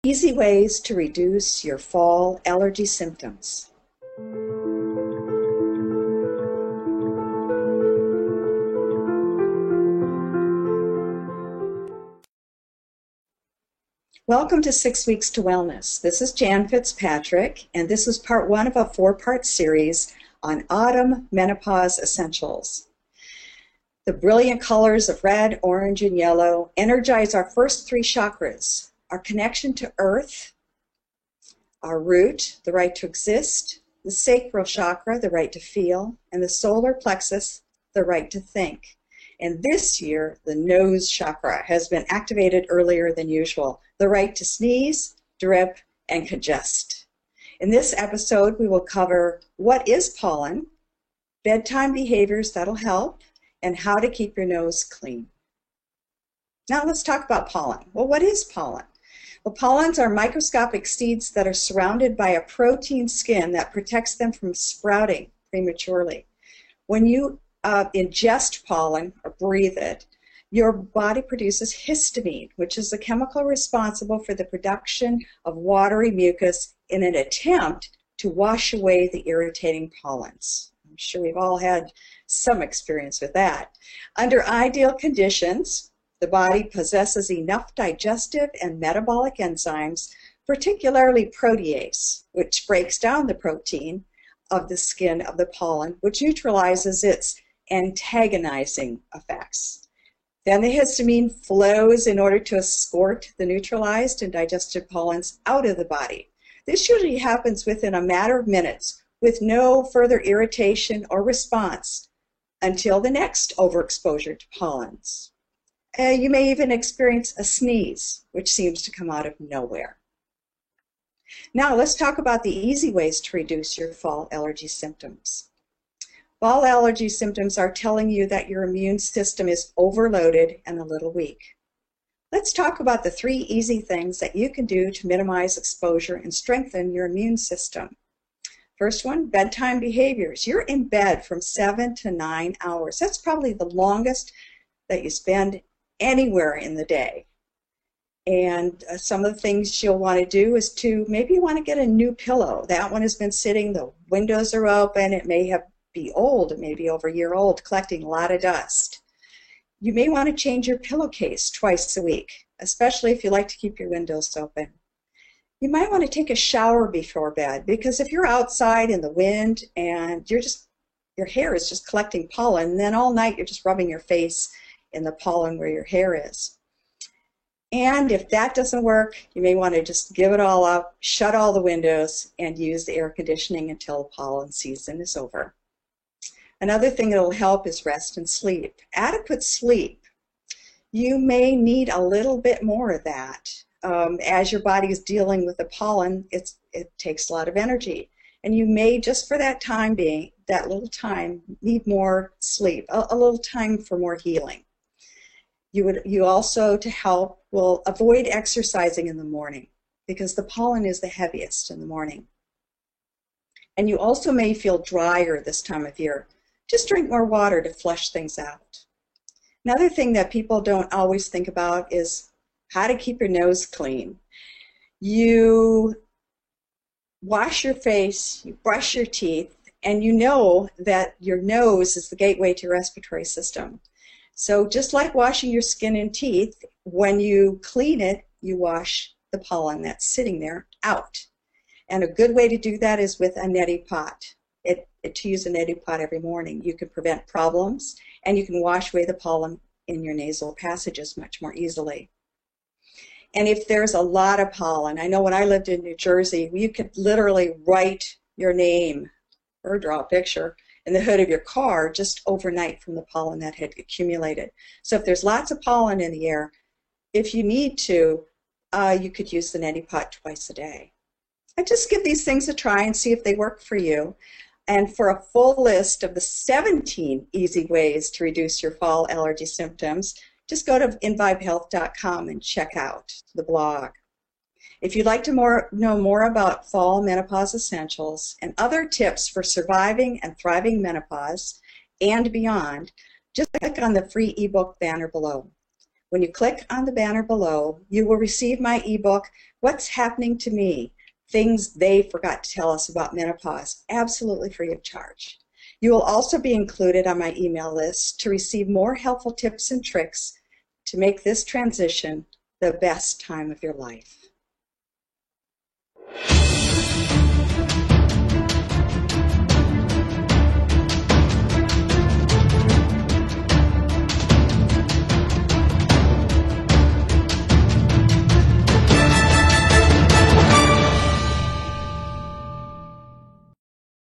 Easy ways to reduce your fall allergy symptoms. Welcome to 6 Weeks to Wellness. This is Jan Fitzpatrick, and this is part one of a four-part series on autumn menopause essentials. The brilliant colors of red, orange, and yellow energize our first three chakras: our connection to earth, our root, the right to exist, the sacral chakra, the right to feel, and the solar plexus, the right to think. And this year, the nose chakra has been activated earlier than usual, the right to sneeze, drip, and congest. In this episode, we will cover what is pollen, bedtime behaviors that'll help, and how to keep your nose clean. Now let's talk about pollen. Well, what is pollen? Well, pollens are microscopic seeds that are surrounded by a protein skin that protects them from sprouting prematurely. When you ingest pollen or breathe it, your body produces histamine, which is the chemical responsible for the production of watery mucus in an attempt to wash away the irritating pollens. I'm sure we've all had some experience with that. Under ideal conditions, the body possesses enough digestive and metabolic enzymes, particularly protease, which breaks down the protein of the skin of the pollen, which neutralizes its antagonizing effects. Then the histamine flows in order to escort the neutralized and digested pollens out of the body. This usually happens within a matter of minutes with no further irritation or response until the next overexposure to pollens. You may even experience a sneeze, which seems to come out of nowhere. Now let's talk about the easy ways to reduce your fall allergy symptoms. Fall allergy symptoms are telling you that your immune system is overloaded and a little weak. Let's talk about the 3 easy things that you can do to minimize exposure and strengthen your immune system. First one, bedtime behaviors. You're in bed from 7 to 9 hours. That's probably the longest that you spend anywhere in the day. And some of the things you'll want to do is to maybe you want to get a new pillow. That one has been sitting, the windows are open, it may be old, it may be over a year old, collecting a lot of dust. You may want to change your pillowcase twice a week, especially if you like to keep your windows open. You might want to take a shower before bed, because if you're outside in the wind and your hair is just collecting pollen, then all night you're just rubbing your face in the pollen where your hair is. And if that doesn't work, you may want to just give it all up, shut all the windows, and use the air conditioning until pollen season is over. Another thing that will help is rest and sleep. Adequate sleep. You may need a little bit more of that. As your body is dealing with the pollen, it takes a lot of energy. And you may, just for that time being, that little time, need more sleep, a little time for more healing. You also, to help, will avoid exercising in the morning, because the pollen is the heaviest in the morning. And you also may feel drier this time of year. Just drink more water to flush things out. Another thing that people don't always think about is how to keep your nose clean. You wash your face, you brush your teeth, and you know that your nose is the gateway to your respiratory system. So just like washing your skin and teeth, when you clean it, you wash the pollen that's sitting there out. And a good way to do that is with a neti pot. To use a neti pot every morning. You can prevent problems, and you can wash away the pollen in your nasal passages much more easily. And if there's a lot of pollen, I know when I lived in New Jersey, you could literally write your name or draw a picture in the hood of your car just overnight from the pollen that had accumulated. So if there's lots of pollen in the air, if you need to, you could use the neti pot twice a day. And just give these things a try and see if they work for you. And for a full list of the 17 easy ways to reduce your fall allergy symptoms, just go to invibehealth.com and check out the blog. If you'd like to know more about fall menopause essentials and other tips for surviving and thriving menopause and beyond, just click on the free ebook banner below. When you click on the banner below, you will receive my ebook, What's Happening to Me? Things They Forgot to Tell Us About Menopause, absolutely free of charge. You will also be included on my email list to receive more helpful tips and tricks to make this transition the best time of your life.